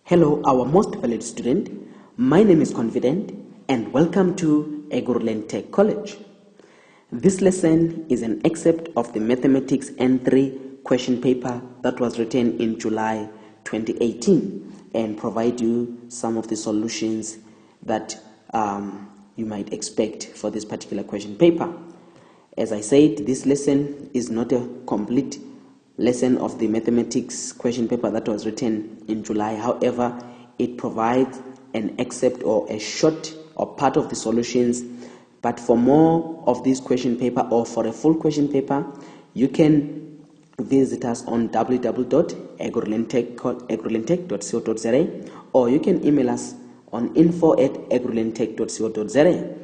Hello, our most valued student. My name is Confident and welcome to Tech College. This lesson is an excerpt of the Mathematics N3 question paper that was written in July 2018 and provide you some of the solutions that you might expect for this particular question paper. As I said, this lesson is not a complete lesson of the mathematics question paper that was written in July. However, it provides an excerpt or a short or part of the solutions. But for more of this question paper or for a full question paper, you can visit us on www.agrolentech.co.za or you can email us on info@agrolentech.co.za.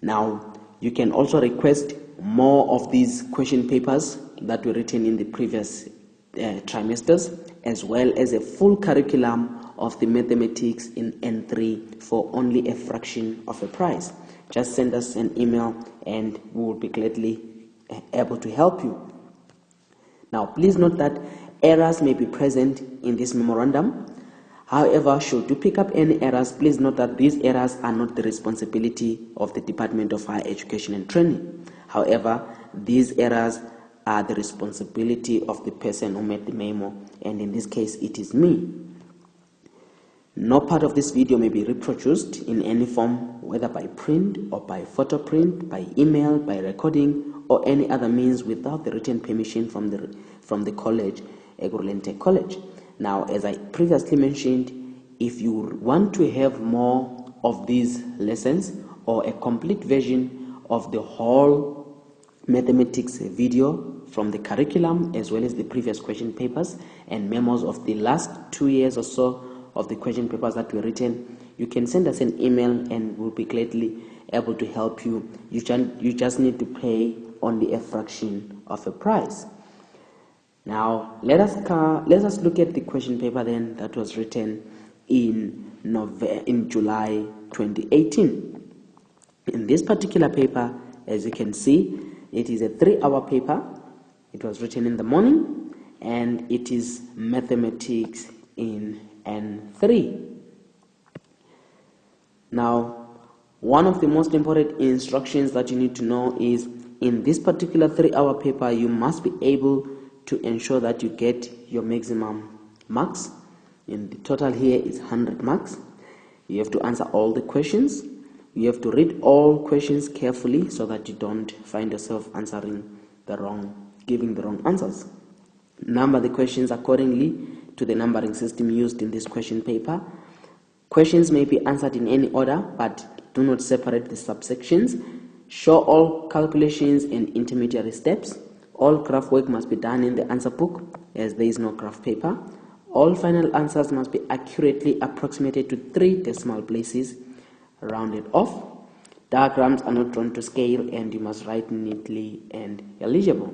Now, you can also request more of these question papers that were written in the previous trimesters, as well as a full curriculum of the mathematics in N3 for only a fraction of a price. Just send us an email and we will be gladly able to help you. Now, please note that errors may be present in this memorandum. However, should you pick up any errors, please note that these errors are not the responsibility of the Department of Higher Education and Training. However, these errors are the responsibility of the person who made the memo, and in this case, it is me. No part of this video may be reproduced in any form, whether by print or by photo print, by email, by recording, or any other means without the written permission from the college, Tech College. Now, as I previously mentioned, if you want to have more of these lessons or a complete version of the whole mathematics video from the curriculum as well as the previous question papers and memos of the last 2 years or so of the question papers that were written, you can send us an email and we'll be gladly able to help you. You just need to pay only a fraction of a price. Now, let us look at the question paper then that was written in July 2018. In this particular paper, as you can see, it is a 3-hour paper. It was written in the morning and it is mathematics in N3. Now, one of the most important instructions that you need to know is in this particular 3-hour paper, you must be able to ensure that you get your maximum marks. And the total here is 100 marks. You have to answer all the questions. You have to read all questions carefully so that you don't find yourself giving the wrong answers. Number the questions accordingly to the numbering system used in this question paper. Questions may be answered in any order, but do not separate the subsections. Show all calculations and intermediary steps. All graph work must be done in the answer book, as there is no graph paper. All final answers must be accurately approximated to 3 decimal places, rounded off. Diagrams are not drawn to scale, and you must write neatly and eligible.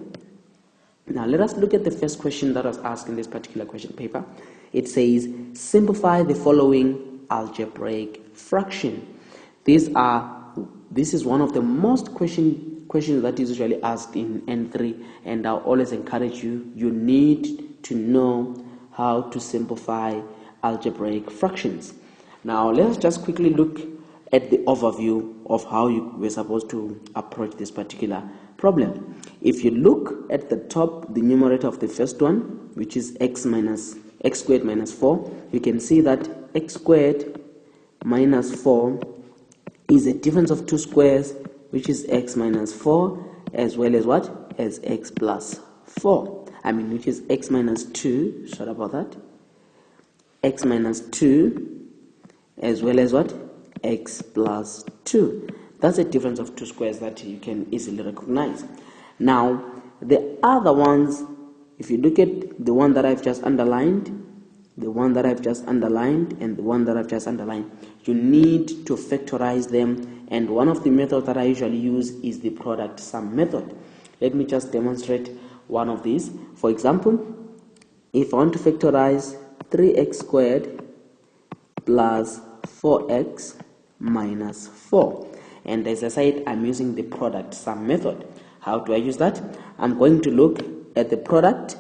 Now, let us look at the first question that was asked in this particular question paper. It says, simplify the following algebraic fraction. This is one of the most questions that is usually asked in N3, and I'll always encourage you need to know how to simplify algebraic fractions. Now, let's just quickly look at the overview of how you were supposed to approach this particular problem. If you look at the top, the numerator of the first one, which is x squared minus 4, you can see that x squared minus 4 is a difference of 2 squares, which is x minus 4, as well as what? As x plus 4. Which is x minus 2, sorry about that. X minus 2, as well as what? X plus 2. That's a difference of 2 squares that you can easily recognize. Now, the other ones, if you look at the one that I've just underlined, the one that I've just underlined, and the one that I've just underlined, you need to factorize them. And one of the methods that I usually use is the product sum method. Let me just demonstrate one of these. For example, if I want to factorize 3x squared plus 4x minus 4. And as I said, I'm using the product sum method. How do I use that? I'm going to look at the product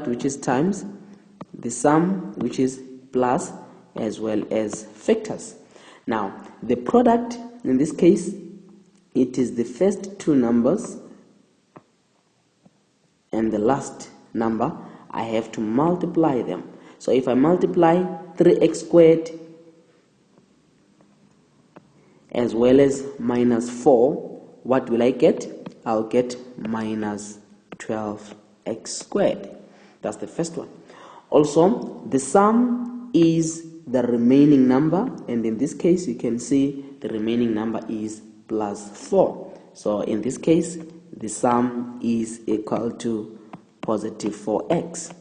which is times the sum, which is plus as well as factors. Now, the product, in this case, it is the first two numbers and the last number. I have to multiply them. So if I multiply 3x squared as well as minus 4, what will I get? I'll get minus 12x squared. That's the first one. Also, the sum is the remaining number, and in this case you can see the remaining number is plus 4. So in this case the sum is equal to positive 4x.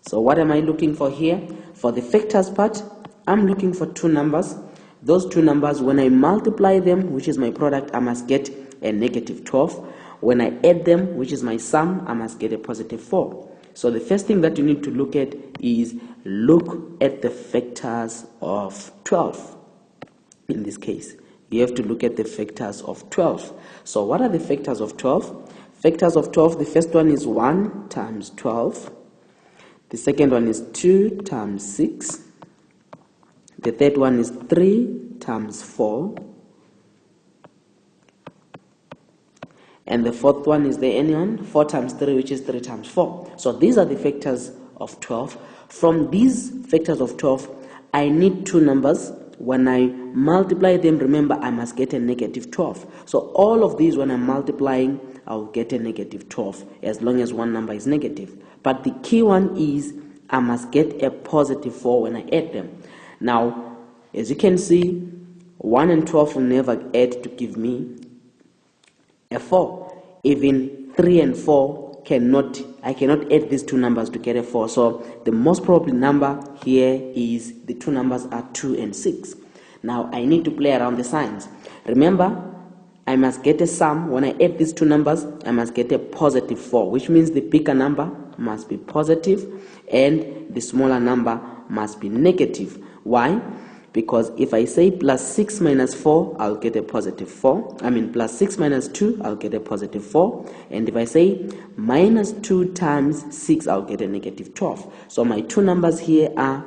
So what am I looking for here? For the factors part, I'm looking for two numbers. Those two numbers, when I multiply them, which is my product, I must get a negative 12. When I add them, which is my sum, I must get a positive 4. So the first thing that you need to look at is look at the factors of 12. In this case, you have to look at the factors of 12. So what are the factors of 12? Factors of 12, the first one is 1 times 12. The second one is 2 times 6. The third one is 3 times 4. And the fourth one, is there anyone? 4 times 3, which is 3 times 4. So these are the factors of 12. From these factors of 12, I need two numbers. When I multiply them, remember, I must get a negative 12. So all of these, when I'm multiplying, I'll get a negative 12, as long as one number is negative. But the key one is I must get a positive 4 when I add them. Now, as you can see, 1 and 12 will never add to give me a 4. Even 3 and 4 I cannot add these two numbers to get a 4. So the most probable number here is, the two numbers are 2 and 6. Now I need to play around the signs. Remember, I must get a sum. When I add these two numbers, I must get a positive 4, which means the bigger number must be positive and the smaller number must be negative. Why? Because if I say plus 6 minus 4, I'll get a positive 4. Plus 6 minus 2, I'll get a positive 4. And if I say minus 2 times 6, I'll get a negative 12. So my two numbers here are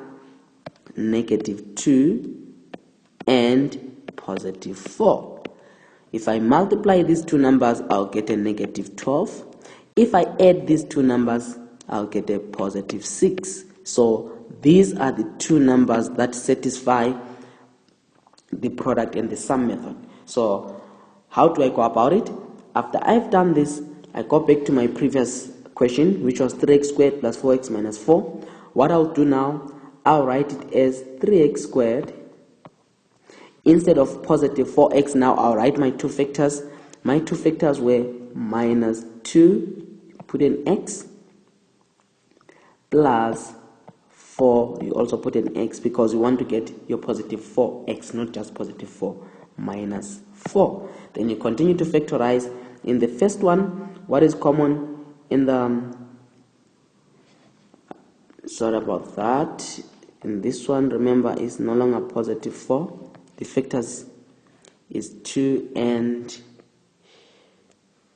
negative 2 and positive 4. If I multiply these two numbers, I'll get a negative 12. If I add these two numbers, I'll get a positive 6. So these are the two numbers that satisfy the product and the sum method. So how do I go about it? After I've done this, I go back to my previous question, which was 3x squared plus 4x minus 4. What I'll do now, I'll write it as 3x squared. Instead of positive 4x, now I'll write my two factors. My two factors were minus 2, put in x, plus 4, you also put an x, because you want to get your positive 4x, not just positive 4, minus 4. Then you continue to factorize. In the first one, what is common in the, sorry about that, in this one, remember, is no longer positive 4. The factors is 2 and,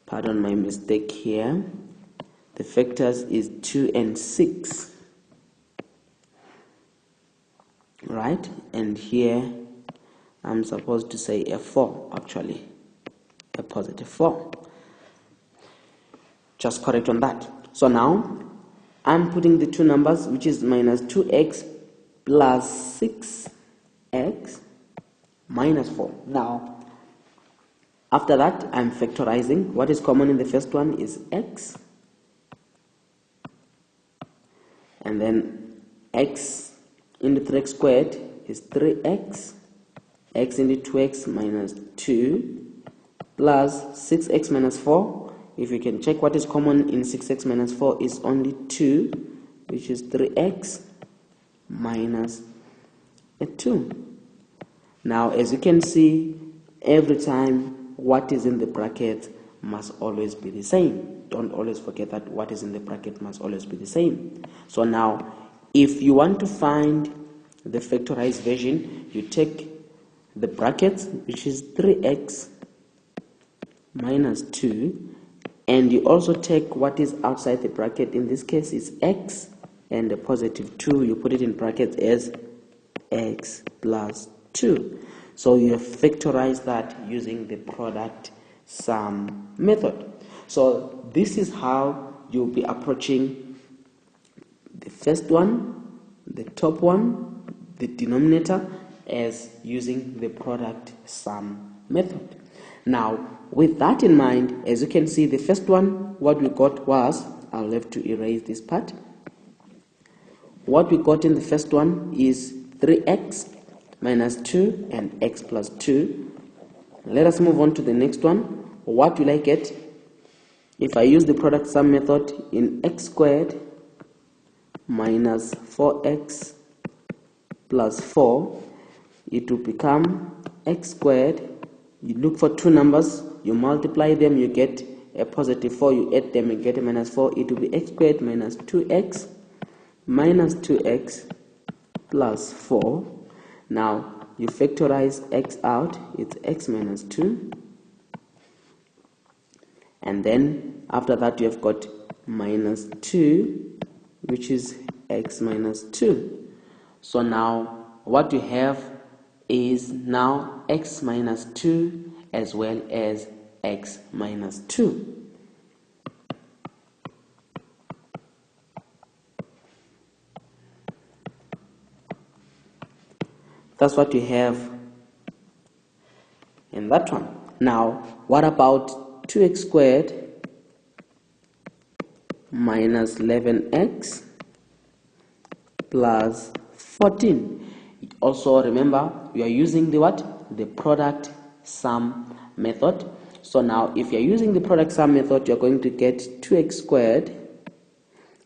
pardon my mistake here, the factors is 2 and 6. Right, and here I'm supposed to say a 4, actually a positive 4. Just correct on that. So now I'm putting the two numbers, which is minus 2x plus 6x minus 4. Now after that, I'm factorizing. What is common in the first one is x, and then x into 3x squared is 3x, x into 2x minus 2, plus 6x minus 4. If you can check what is common in 6x minus 4 is only 2, which is 3x minus a 2. Now as you can see, every time what is in the bracket must always be the same. Don't always forget that what is in the bracket must always be the same. So now, if you want to find the factorized version, you take the brackets, which is 3x minus 2, and you also take what is outside the bracket. In this case is x, and the positive 2, you put it in brackets as x plus 2. So you have factorized that using the product sum method. So this is how you'll be approaching the first one, the top one, the denominator, as using the product sum method. Now, with that in mind, as you can see, the first one, what we got was, I'll have to erase this part. What we got in the first one is 3x minus 2 and x plus 2. Let us move on to the next one. What will I get? If I use the product sum method, in x squared minus 4x plus 4, it will become x squared. You look for two numbers, you multiply them, you get a positive 4, you add them, you get a minus 4. It will be x squared minus 2x minus 2x plus 4. Now you factorize x out, it's x minus 2, and then after that you have got minus 2, which is x minus 2. So now what you have is now x minus 2 as well as x minus 2. That's what you have in that one. Now, what about 2x squared minus 11x plus 14? Also remember, we are using the what? The product sum method. So now, if you are using the product sum method, you are going to get 2x squared.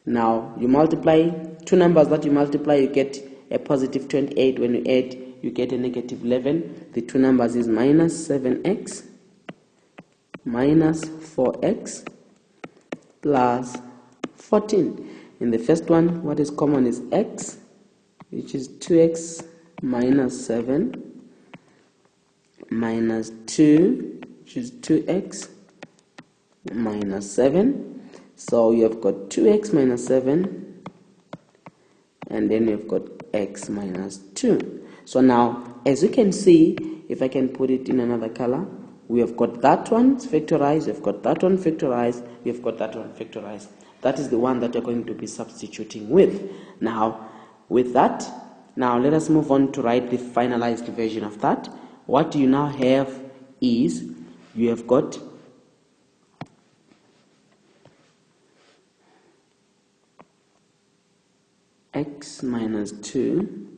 Now, you multiply two numbers that you multiply, you get a positive 28. When you add, you get a negative 11. The two numbers is minus 7x minus 4x plus 14. In the first one, what is common is x, which is 2x minus 7 minus 2, which is 2x minus 7. So you have got 2x minus 7, and then you've got x minus 2. So now, as you can see, if I can put it in another color, we have got that one factorized, we've got that one factorized, we've got that one factorized. That is the one that you're going to be substituting with. Now, with that, now let us move on to write the finalized version of that. What you now have is, you have got x minus 2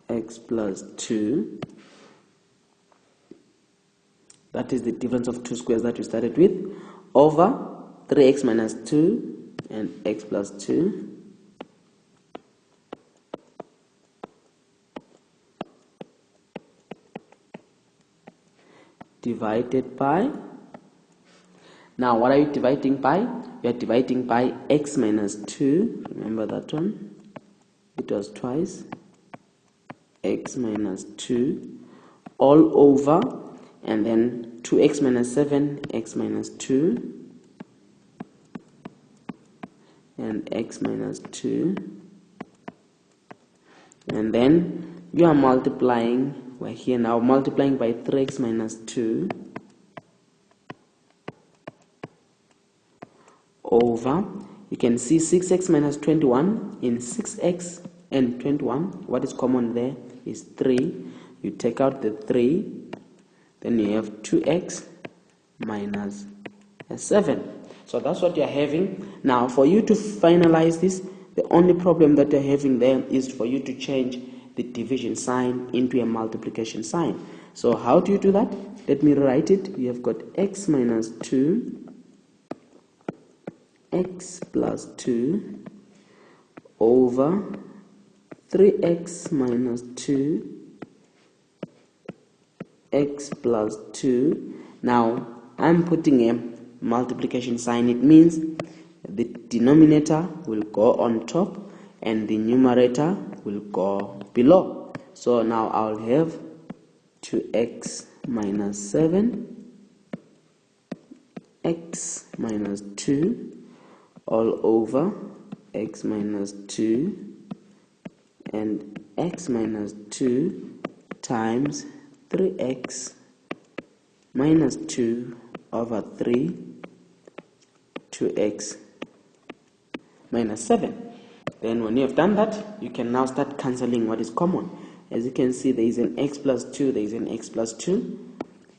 x plus 2, that is the difference of two squares that we started with, over 3x minus 2 and x plus 2 divided by, now what are you dividing by? You are dividing by x minus 2, remember that one, it was twice, x minus 2 all over, and then 2x minus 7, x minus 2, and x minus 2, and then you are multiplying, we're here now multiplying by 3x minus 2 over, you can see 6x minus 21, in 6x and 21, what is common there is 3. You take out the 3, then you have 2x minus 7. So that's what you're having. Now, for you to finalize this, the only problem that you're having there is for you to change the division sign into a multiplication sign. So how do you do that? Let me write it. You have got x minus 2, x plus 2 over 3x minus 2 x plus 2. Now I'm putting a multiplication sign. It means the denominator will go on top and the numerator will go below. So now I'll have 2x minus 7 x minus 2 all over x minus 2 and x minus 2 times 3x minus 2 over 3 2x minus 7. Then when you have done that, you can now start cancelling what is common. As you can see, there is an x plus 2, there is an x plus 2.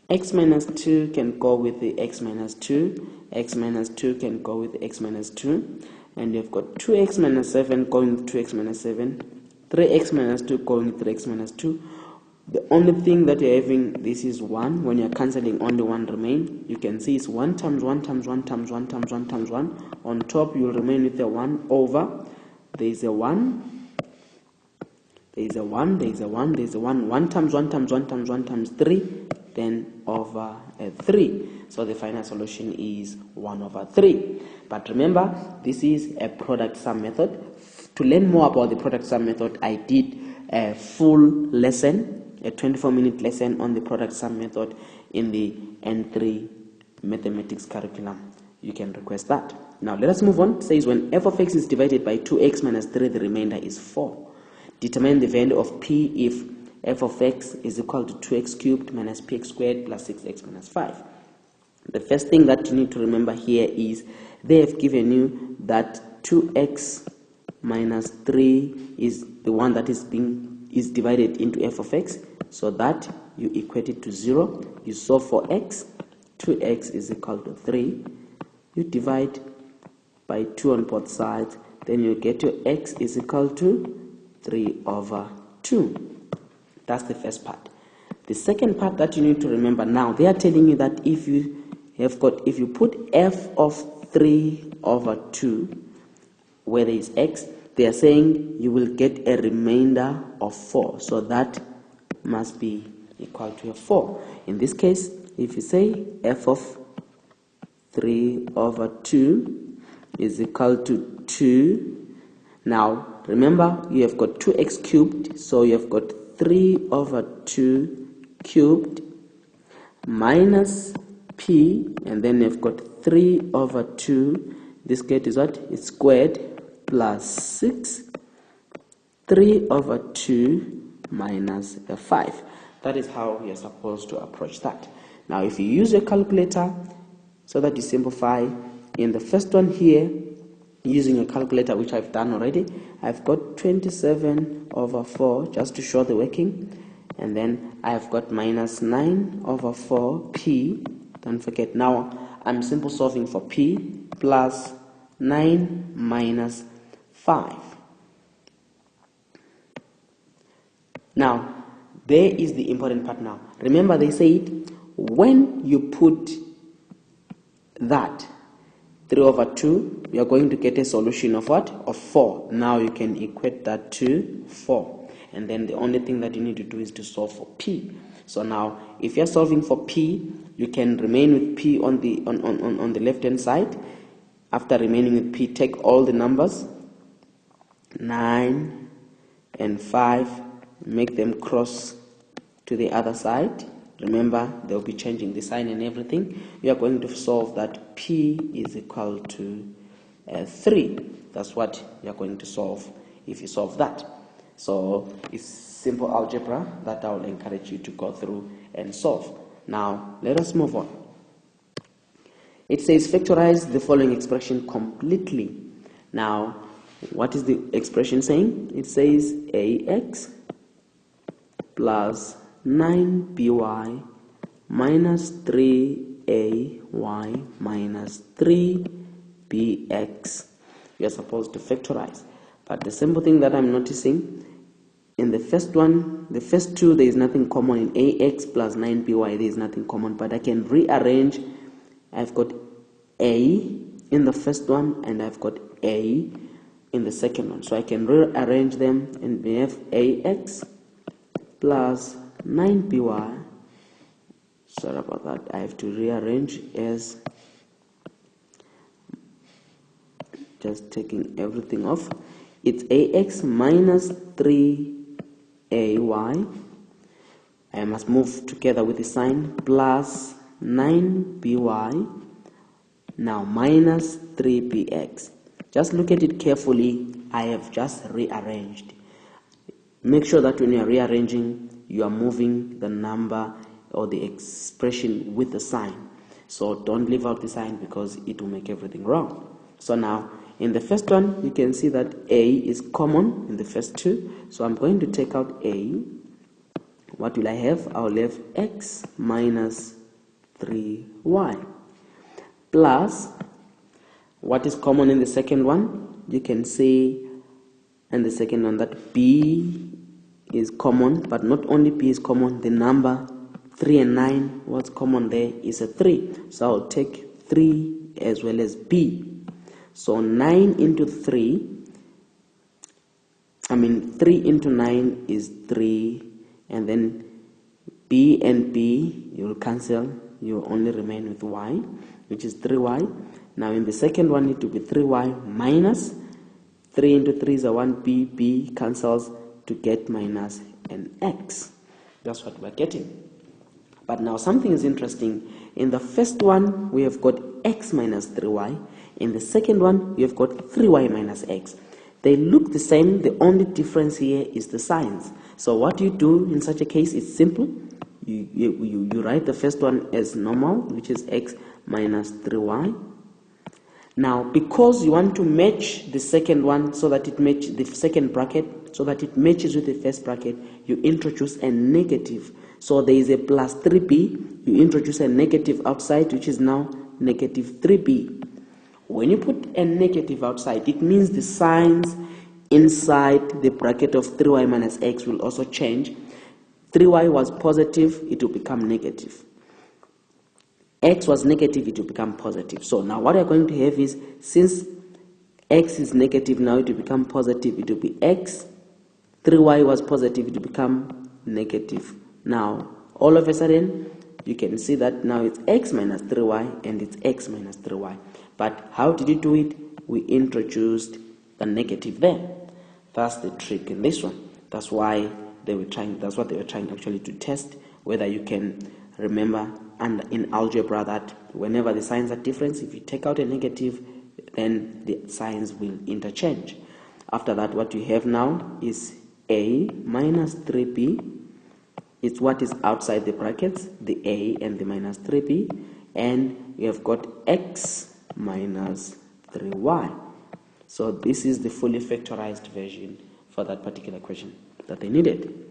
X minus 2 can go with the x minus 2. X minus 2 can go with x minus 2. And you've got 2x minus 7 going with 2x minus 7. 3x minus 2 going with 3x minus 2. The only thing that you're having, this is 1. When you're cancelling, only 1 remain. You can see it's 1 times 1 times 1 times 1 times 1 times 1. On top, you'll remain with a 1 over. There is a 1. There is a 1. There is a 1. There is a 1. 1 times 1 times 1 times 1 times 3. Then over 3. So the final solution is 1 over 3. But remember, this is a product sum method. To learn more about the product sum method, I did a full lesson, a 24-minute lesson on the product sum method in the N3 mathematics curriculum. You can request that. Now let us move on. It says when f of x is divided by 2x minus 3, the remainder is 4. Determine the value of p if f of x is equal to 2x cubed minus px squared plus 6x minus 5. The first thing that you need to remember here is they have given you that 2x minus 3 is the one that is divided into f of x, so that you equate it to 0. You solve for x. 2x is equal to 3. You divide by 2 on both sides, then you get your x is equal to 3 over 2. That's the first part. The second part that you need to remember now, they are telling you that if you put f of 3 over 2 where there is x, they are saying you will get a remainder of 4. So that must be equal to a 4. In this case, if you say f of 3 over 2 is equal to 2. Now, remember, you have got 2x cubed, so you have got 3 over 2 cubed minus p, and then you've got 3 over 2. This case is what? It's squared plus 6. 3 over 2 minus a 5. That is how you're supposed to approach that. Now, if you use your calculator so that you simplify, in the first one here, using a calculator, which I've done already, I've got 27 over 4 just to show the working, and then I've got minus 9 over 4 p. Don't forget, now I'm simple solving for p, plus 9 minus 5. Now there is the important part. Now remember, they said when you put that 3 over 2, you are going to get a solution of what? Of 4. Now you can equate that to 4. And then the only thing that you need to do is to solve for p. So now, if you're solving for p, you can remain with p on the left-hand side. After remaining with p, take all the numbers, 9 and 5, make them cross to the other side. Remember, they'll be changing the sign and everything. You are going to solve that p is equal to 3. That's what you are going to solve if you solve that. So it's simple algebra that I will encourage you to go through and solve. Now, let us move on. It says factorize the following expression completely. Now, what is the expression saying? It says ax plus 9by minus 3ay minus 3bx. You are supposed to factorize. But the simple thing that I'm noticing, in the first one, the first two, there is nothing common. In ax plus 9by, there is nothing common. But I can rearrange. I've got a in the first one, and I've got a in the second one. So I can rearrange them, and we have ax plus 9by. Sorry about that. I have to rearrange as just taking everything off. It's ax minus 3ay. I must move together with the sign, plus 9by. Now minus 3bx. Just look at it carefully. I have just rearranged. Make sure that when you are rearranging, you are moving the number or the expression with the sign. So don't leave out the sign because it will make everything wrong. So now, in the first one, you can see that A is common in the first two. So I'm going to take out A. What will I have? I will have x minus 3y plus, what is common in the second one? You can see in the second one that B is common, but not only B is common, the number 3 and 9, what's common there is a 3. So I'll take 3 as well as B. So 9 into 3, 3 into 9 is 3, and then B and B, you will cancel, you will only remain with Y, which is 3Y. Now in the second one, it will be 3Y minus 3 into 3 is a 1B, B cancels to get minus an X. That's what we're getting. But now something is interesting. In the first one, we have got X minus 3Y. In the second one, we have got 3Y minus X. They look the same. The only difference here is the signs. So what you do in such a case is simple. You write the first one as normal, which is X minus 3Y. Now, because you want to match the second one so that it matches the second bracket, so that it matches with the first bracket, you introduce a negative. So there is a plus 3b, you introduce a negative outside, which is now negative 3b. When you put a negative outside, it means the signs inside the bracket of 3y minus x will also change. 3y was positive, it will become negative. X was negative, it will become positive. So now what we're going to have is, since x is negative, now it will become positive, it will be x. 3y was positive, it will become negative. Now, all of a sudden, you can see that now it's x minus 3y and it's x minus 3y. But how did you do it? We introduced the negative there. That's the trick in this one. That's why they were trying. That's what they were trying actually to test, whether you can remember and in algebra that whenever the signs are different, if you take out a negative, then the signs will interchange. After that, what you have now is a minus 3b. It's what is outside the brackets, the a and the minus 3b, and we have got x minus 3y. So this is the fully factorized version for that particular question that they needed.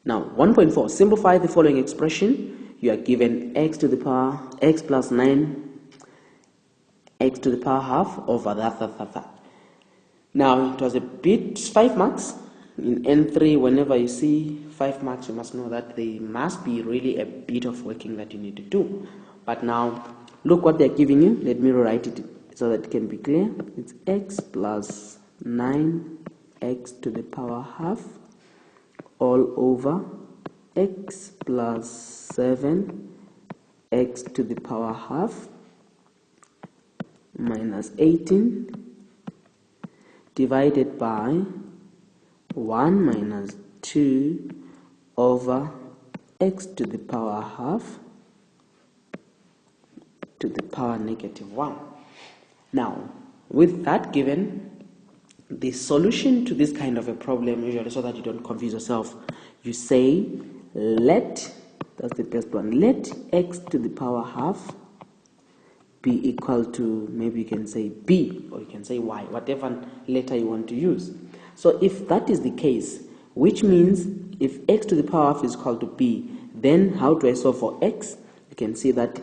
Now, 1.4, simplify the following expression. You are given x to the power, x plus 9, x to the power half over that. Now, it was a bit 5 marks. In N3, whenever you see 5 marks, you must know that there must be really a bit of working that you need to do. But now, look what they're giving you. Let me write it so that it can be clear. It's x plus 9x to the power half all over x plus 7x to the power half minus 18 divided by 1 minus 2 over x to the power half to the power negative 1. Now, with that given, the solution to this kind of a problem, usually so that you don't confuse yourself, you say let, that's the best one, let x to the power half be equal to, maybe you can say b, or you can say y, whatever letter you want to use. So if that is the case, which means if x to the power half is equal to b, then how do I solve for x? You can see that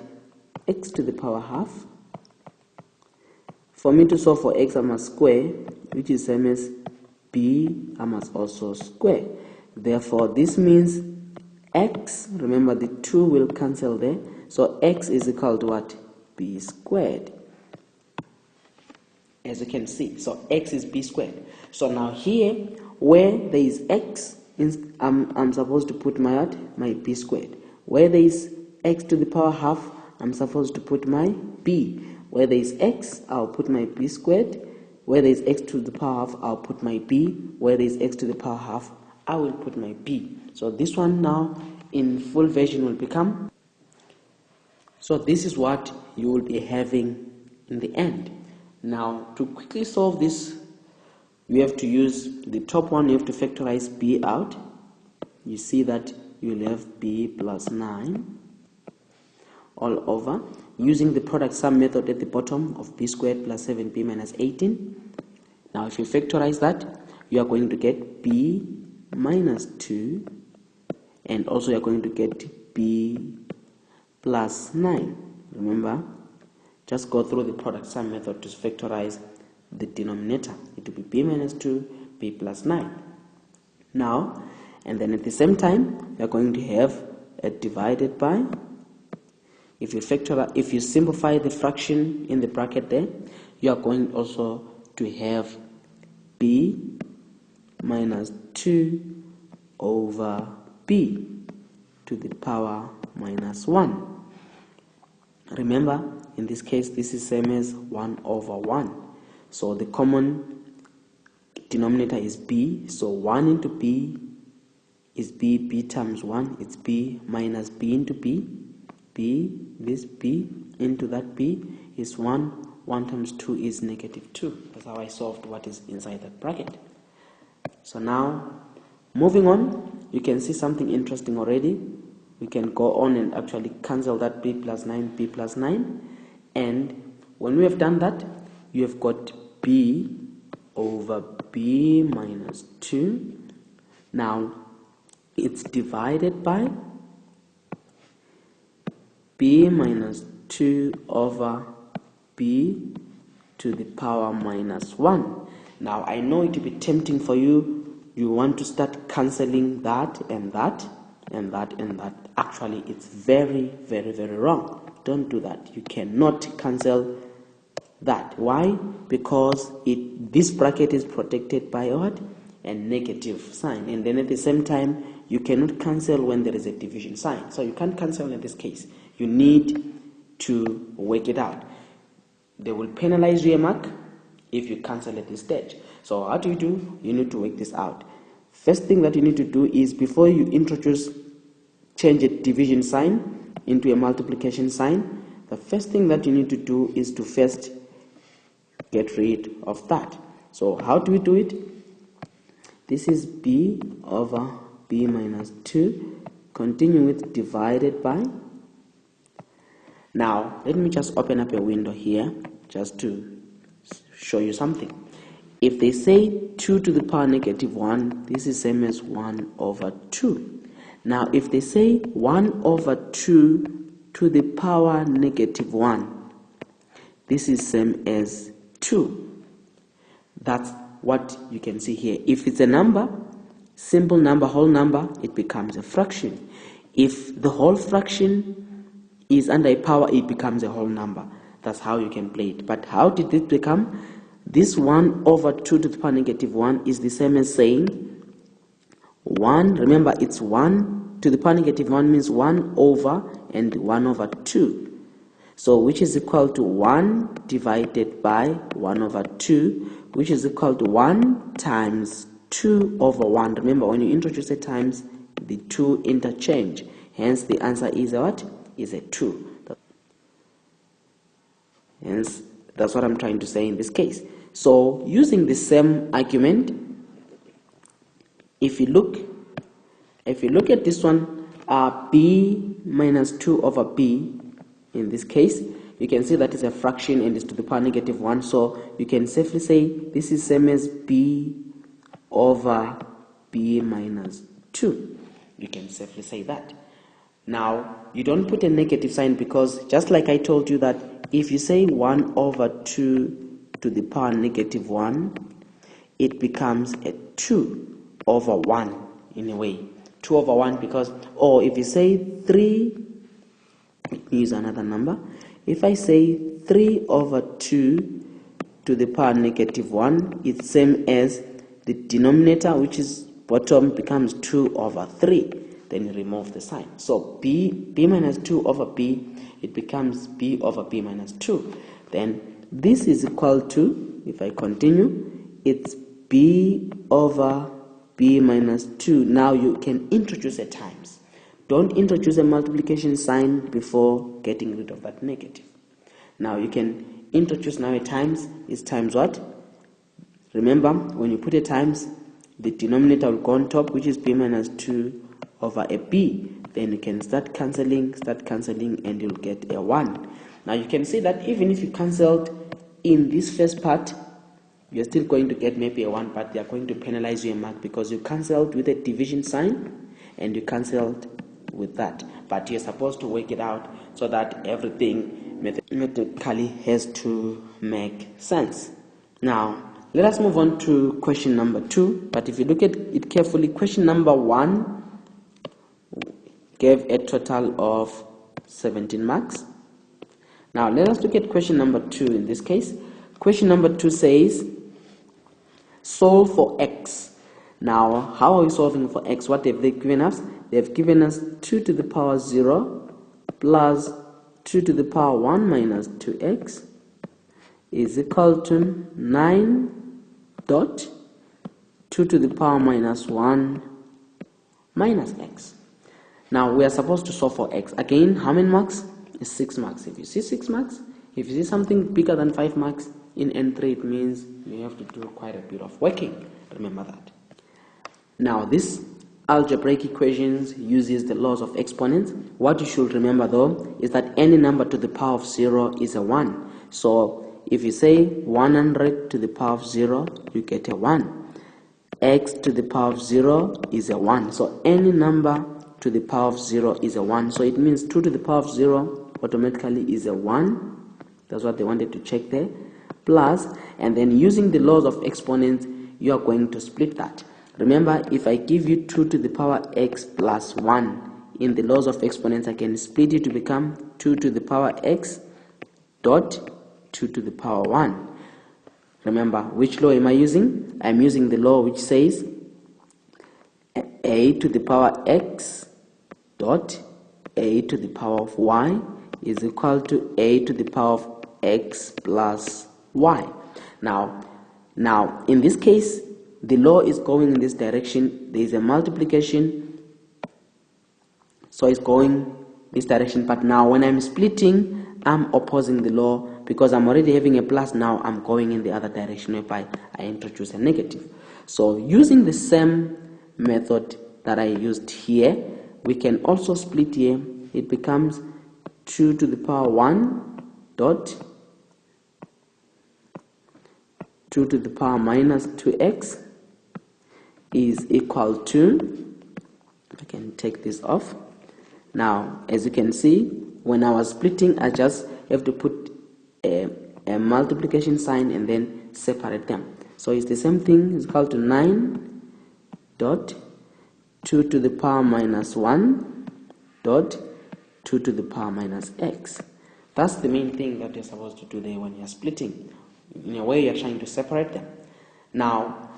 x to the power half, for me to solve for x, I must square, which is same as b, I must also square. Therefore, this means x, remember the 2 will cancel there, so x is equal to what? B squared. As you can see, so x is b squared. So now here, where there is x, I'm supposed to put my what? My b squared. Where there is x to the power half, I'm supposed to put my b. Where there is x, I'll put my b squared. Where there is x to the power half, I'll put my b. Where there is x to the power half, I will put my b. So this one now in full version will become. So this is what you will be having in the end. Now, to quickly solve this, you have to use the top one. You have to factorize b out. You see that you'll have b plus 9 all over, using the product sum method at the bottom of b squared plus 7b minus 18. Now, if you factorize that, you are going to get b minus 2, and also you are going to get b plus 9. Remember, just go through the product sum method to factorize the denominator. It will be b minus 2, b plus 9. Now, and then at the same time, you are going to have a divided by. If you simplify the fraction in the bracket there, you are going also to have b minus 2 over b to the power minus 1. Remember, in this case, this is same as 1 over 1. So the common denominator is b. So 1 into b is b. B times 1, it's b minus b into b. B, this b into that b is 1. 1 times 2 is negative 2. That's how I solved what is inside that bracket. So now, moving on, you can see something interesting already. We can go on and actually cancel that b plus 9, and when we have done that, you have got b over b minus 2. Now, it's divided by b minus 2 over b to the power minus 1. Now, I know it will be tempting for you. You want to start cancelling that and that and that and that. Actually, it's very, very, very wrong. Don't do that. You cannot cancel that. Why? Because this bracket is protected by what? A negative sign. And then at the same time, you cannot cancel when there is a division sign. So you can't cancel in this case. You need to work it out. They will penalize you a mark if you cancel at this stage. So how do? You need to work this out. First thing that you need to do is, before you change a division sign into a multiplication sign, the first thing that you need to do is to first get rid of that. So how do we do it? This is b over b minus 2. Continue with divided by. Now, let me just open up a window here just to show you something. If they say 2 to the power negative 1, this is same as 1 over 2. Now, if they say 1 over 2 to the power negative 1, this is same as 2. That's what you can see here. If it's a number, simple number, whole number, it becomes a fraction. If the whole fraction is under a power, it becomes a whole number. That's how you can play it. But how did it become? This 1 over 2 to the power negative 1 is the same as saying 1. Remember, it's 1 to the power negative 1 means 1 over and 1 over 2. So which is equal to 1 divided by 1 over 2, which is equal to 1 times 2 over 1. Remember, when you introduce a times, the 2 interchange. Hence, the answer is what? Is a 2. Hence, that's what I'm trying to say in this case. So, using the same argument, if you look at this one, b minus 2 over b, in this case, you can see that is a fraction and it's to the power negative 1. So, you can safely say this is same as b over b minus 2. You can safely say that. Now, you don't put a negative sign because, just like I told you, that if you say 1 over 2 to the power negative 1, it becomes a 2 over 1 in a way. 2 over 1 because, or if you say 3, let me use another number. If I say 3 over 2 to the power negative 1, it's same as the denominator, which is bottom, becomes 2 over 3. Then you remove the sign. So b minus 2 over b, it becomes b over b minus 2. Then this is equal to, if I continue, it's b over b minus 2. Now you can introduce a times. Don't introduce a multiplication sign before getting rid of that negative. Now you can introduce now a times, is times what? Remember, when you put a times, the denominator will go on top, which is b minus 2 over a b. Then you can start cancelling, and you'll get a 1. Now you can see that even if you cancelled in this first part, you're still going to get maybe a 1, but they are going to penalize you a mark because you cancelled with a division sign and you cancelled with that. But you're supposed to work it out so that everything mathematically has to make sense. Now, let us move on to question number 2. But if you look at it carefully, question number 1 gave a total of 17 marks. Now, let us look at question number 2 in this case. Question number 2 says, solve for x. Now, how are we solving for x? What have they given us? They have given us 2 to the power 0 plus 2 to the power 1 minus 2x is equal to 9 dot 2 to the power minus 1 minus x. Now, we are supposed to solve for x. Again, how many marks? It's 6 marks. If you see 6 marks, if you see something bigger than 5 marks in N3, it means you have to do quite a bit of working. Remember that. Now, this algebraic equations uses the laws of exponents. What you should remember though is that any number to the power of 0 is a 1. So, if you say 100 to the power of 0, you get a 1. X to the power of 0 is a 1. So, any number to the power of 0 is a 1. So, it means 2 to the power of 0 automatically is a 1. That's what they wanted to check there. Plus, and then using the laws of exponents, you are going to split that. Remember, if I give you 2 to the power x plus 1, in the laws of exponents, I can split it to become 2 to the power x dot 2 to the power 1. Remember, which law am I using? I'm using the law which says a to the power x dot a to the power of y is equal to a to the power of x plus y. Now, in this case, the law is going in this direction. There is a multiplication, so it's going this direction. But now, when I'm splitting, I'm opposing the law because I'm already having a plus. Now, I'm going in the other direction whereby I introduce a negative. So, using the same method that I used here, we can also split here. It becomes 2 to the power 1 dot 2 to the power minus 2x is equal to, I can take this off. Now, as you can see, when I was splitting, I just have to put a multiplication sign and then separate them. So it's the same thing, it's equal to 9 dot 2 to the power minus 1 dot 2 to the power minus x. That's the main thing that you're supposed to do there when you're splitting. In a way, you're trying to separate them. Now,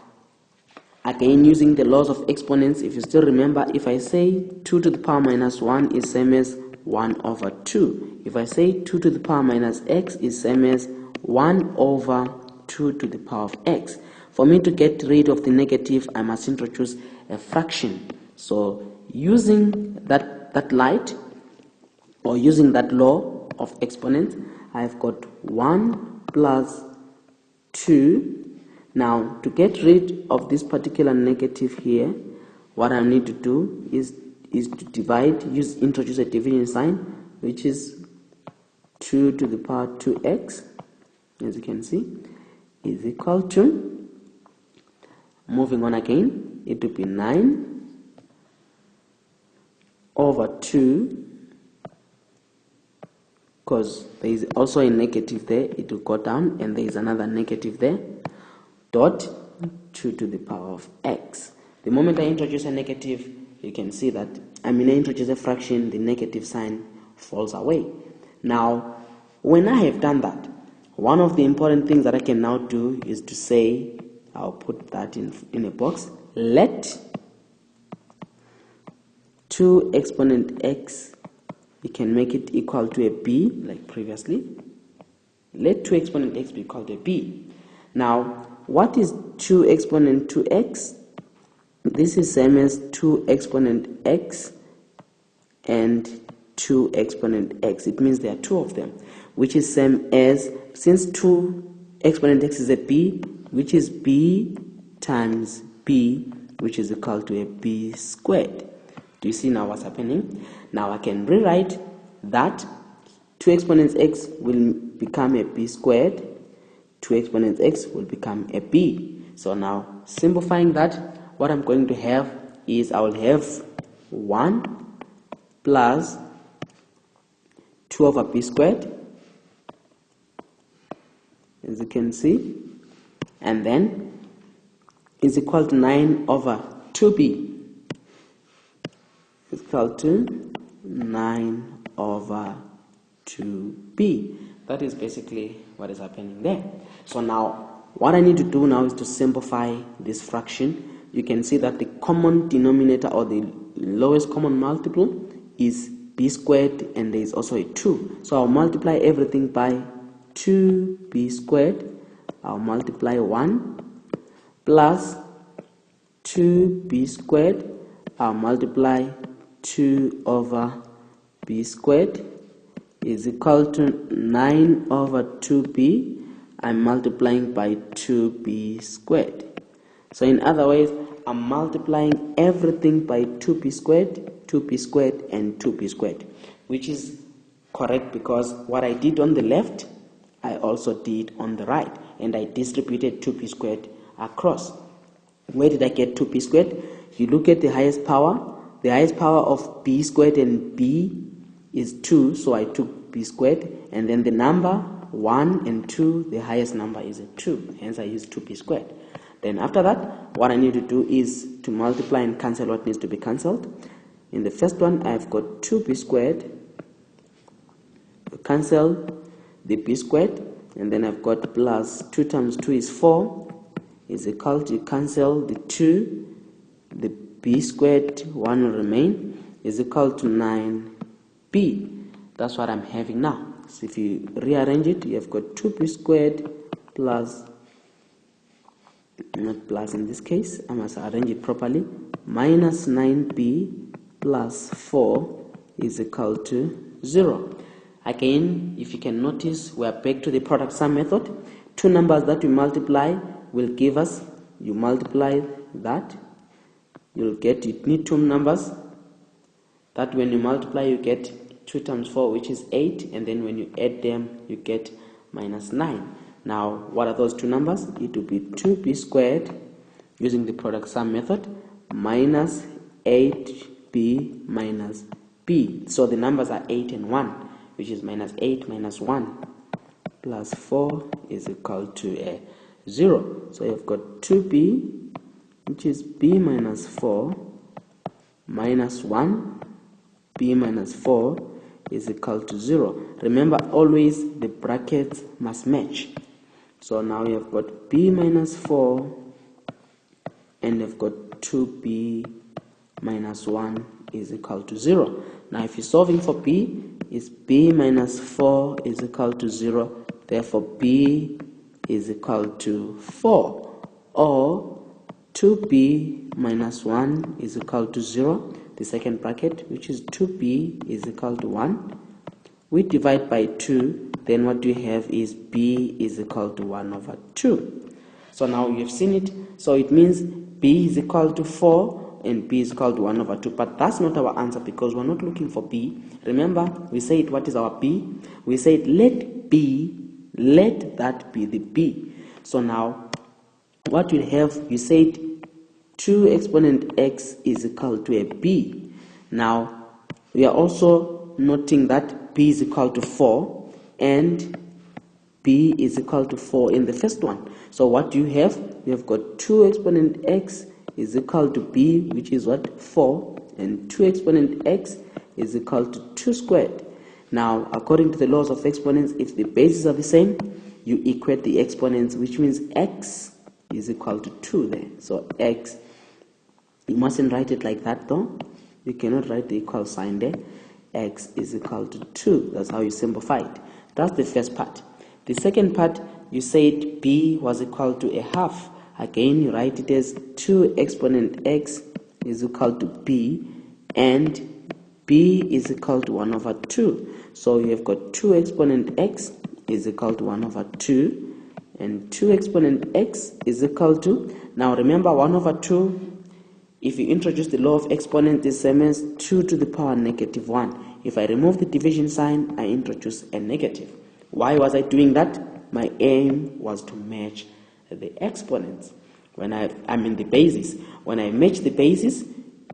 again, using the laws of exponents, if you still remember, if I say 2 to the power minus 1 is same as 1 over 2. If I say 2 to the power minus x is same as 1 over 2 to the power of x. For me to get rid of the negative, I must introduce a fraction. So, using that light, or using that law of exponents, I've got 1 plus 2. Now, to get rid of this particular negative here, what I need to do is to divide, introduce a division sign, which is 2 to the power 2x, as you can see, is equal to, moving on again, it will be 9 over 2, because there is also a negative there, it will go down, and there is another negative there, dot 2 to the power of x. The moment I introduce a negative, you can see that, I introduce a fraction, the negative sign falls away. Now, when I have done that, one of the important things that I can now do is to say, I'll put that in a box, let 2 exponent x, you can make it equal to a b, like previously. Let 2 exponent x be equal to a b. Now, what is 2 exponent 2x? This is same as 2 exponent x and 2 exponent x. It means there are two of them, which is same as since 2 exponent x is a b, which is b times b, which is equal to a b squared. Do you see now what's happening? Now I can rewrite that 2 exponents x will become a b squared, 2 exponents x will become a b. So now simplifying that, what I'm going to have is I will have 1 plus 2 over b squared, as you can see, and then is equal to 9 over 2b. Is equal to 9 over 2b. That is basically what is happening there. So now what I need to do now is to simplify this fraction. You can see that the common denominator or the lowest common multiple is b squared, and there is also a 2. So I'll multiply everything by 2b squared. I'll multiply 1 plus 2b squared. I'll multiply 2 over b squared is equal to 9 over 2b. I'm multiplying by 2b squared. So in other words, I'm multiplying everything by 2b squared, and 2b squared, which is correct because what I did on the left, I also did on the right, and I distributed 2b squared across. Where did I get 2b squared? You look at the highest power. The highest power of b squared and b is 2, so I took b squared, and then the number 1 and 2, the highest number is a 2, hence I used 2b squared. Then after that, what I need to do is to multiply and cancel what needs to be cancelled. In the first one, I've got 2b squared, cancel the b squared, and then I've got plus 2 times 2 is 4, is equal to cancel the 2, the b squared, 1 will remain, is equal to 9b. That's what I'm having now. So if you rearrange it, you have got 2b squared plus, not plus in this case, I must arrange it properly, minus 9b plus 4 is equal to 0. Again, if you can notice, we are back to the product sum method. Two numbers that we multiply will give us, you multiply that, you'll get, you need two numbers that when you multiply you get 2 times 4, which is 8, and then when you add them you get minus 9. Now what are those two numbers? It will be 2b squared using the product sum method minus 8b minus b. So the numbers are 8 and 1, which is minus 8 minus 1 plus 4 is equal to a 0. So you've got 2b, which is b minus 4 minus 1, b minus 4 is equal to 0. Remember, always the brackets must match. So now you've got b minus 4 and you've got 2b minus 1 is equal to 0. Now if you're solving for b, is b minus 4 is equal to 0. Therefore b is equal to 4. Or 2b minus 1 is equal to 0. The second bracket, which is 2b is equal to 1. We divide by 2, then what we have is b is equal to 1 over 2. So now you've seen it. So it means b is equal to 4 and b is equal to 1 over 2. But that's not our answer because we're not looking for b. Remember, we said what is our b? We said let that be the b. So now what we have, you said 2 exponent x is equal to a b. Now we are also noting that b is equal to 4 and b is equal to 4 in the first one. So what do you have? You have got 2 exponent x is equal to b, which is what? 4, and 2 exponent x is equal to 2 squared. Now according to the laws of exponents, if the bases are the same, you equate the exponents, which means x is equal to 2 there. So x, you mustn't write it like that though. You cannot write the equal sign there. X is equal to 2. That's how you simplify it. That's the first part. The second part, you said b was equal to a half. Again, you write it as 2 exponent x is equal to b, and b is equal to 1 over 2. So you have got 2 exponent x is equal to 1 over 2, and 2 exponent x is equal to, now remember 1 over 2, if you introduce the law of exponent, is same as 2 to the power negative 1. If I remove the division sign, I introduce a negative. Why was I doing that? My aim was to match the exponents. The basis. When I match the basis,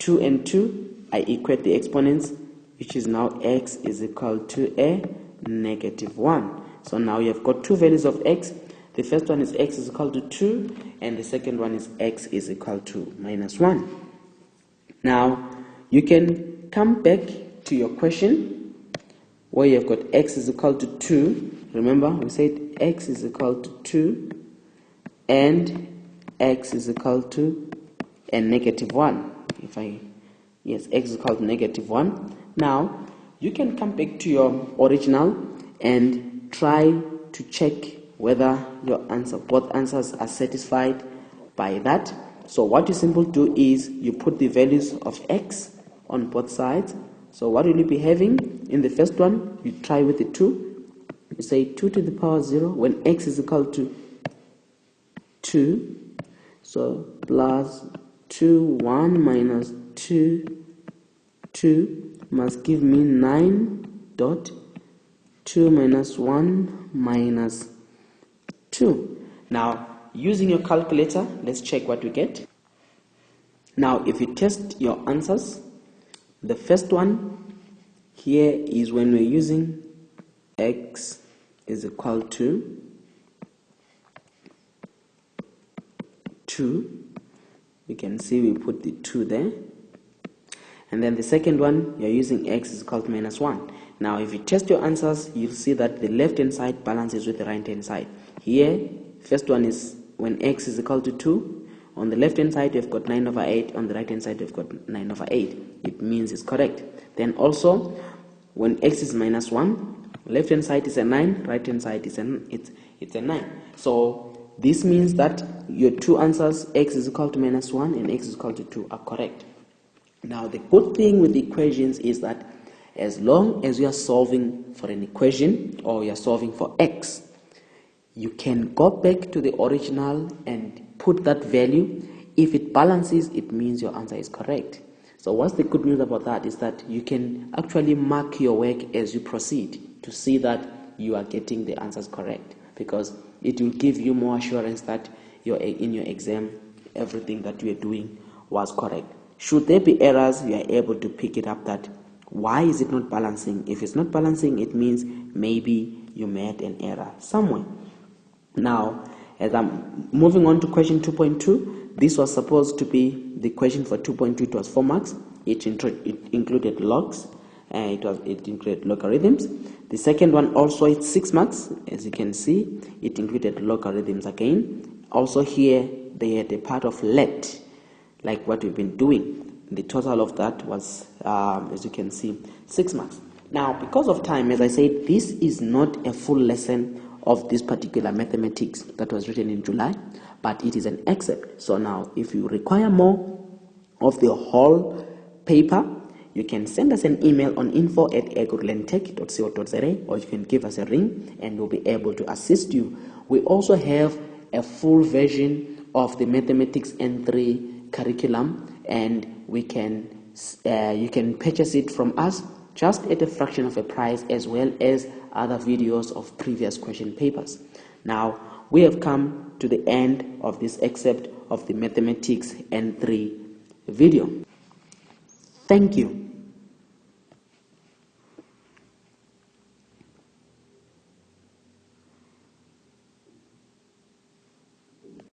2 and 2, I equate the exponents, which is now x is equal to a negative 1. So now you have got two values of x. The first one is x is equal to 2, and the second one is x is equal to minus 1. Now, you can come back to your question where you've got x is equal to 2. Remember, we said x is equal to 2 and x is equal to a negative 1. X is equal to negative 1. Now, you can come back to your original and try to check whether both answers are satisfied by that. So what you simply do is you put the values of x on both sides. So what will you be having? In the first one, you try with the 2. You say 2 to the power 0 when x is equal to 2. So plus 2, 1 minus 2, 2 must give me 9 dot 2 minus 1 minus 2. Now, using your calculator, let's check what we get. Now, if you test your answers, the first one here is when we're using x is equal to 2. You can see we put the 2 there. And then the second one, you're using x is equal to minus 1. Now, if you test your answers, you'll see that the left-hand side balances with the right-hand side. Here, first one is when x is equal to 2. On the left-hand side, you've got 9 over 8. On the right-hand side, you've got 9 over 8. It means it's correct. Then also, when x is minus 1, left-hand side is a 9, right-hand side is it's a 9. So, this means that your two answers, x is equal to minus 1 and x is equal to 2, are correct. Now, the good thing with equations is that as long as you are solving for an equation or you are solving for x, you can go back to the original and put that value. If it balances, it means your answer is correct. So what's the good news about that is that you can actually mark your work as you proceed to see that you are getting the answers correct, because it will give you more assurance that in your exam, everything that you are doing was correct. Should there be errors, you are able to pick it up that why is it not balancing? If it's not balancing, it means maybe you made an error somewhere. Now, as I'm moving on to question 2.2, this was supposed to be the question for 2.2. It was 4 marks. It included logs, and it included logarithms. The second one also, it's 6 marks. As you can see, it included logarithms again. Also here, they had a part of let, like what we've been doing. The total of that was, as you can see, 6 marks. Now, because of time, as I said, this is not a full lesson of this particular mathematics that was written in July, but it is an excerpt. So now, if you require more of the whole paper, you can send us an email on info@agrilentech.co.za, or you can give us a ring and we'll be able to assist you. We also have a full version of the Mathematics N3 curriculum, and you can purchase it from us just at a fraction of a price, as well as other videos of previous question papers. Now, we have come to the end of this excerpt of the Mathematics N3 video. Thank you.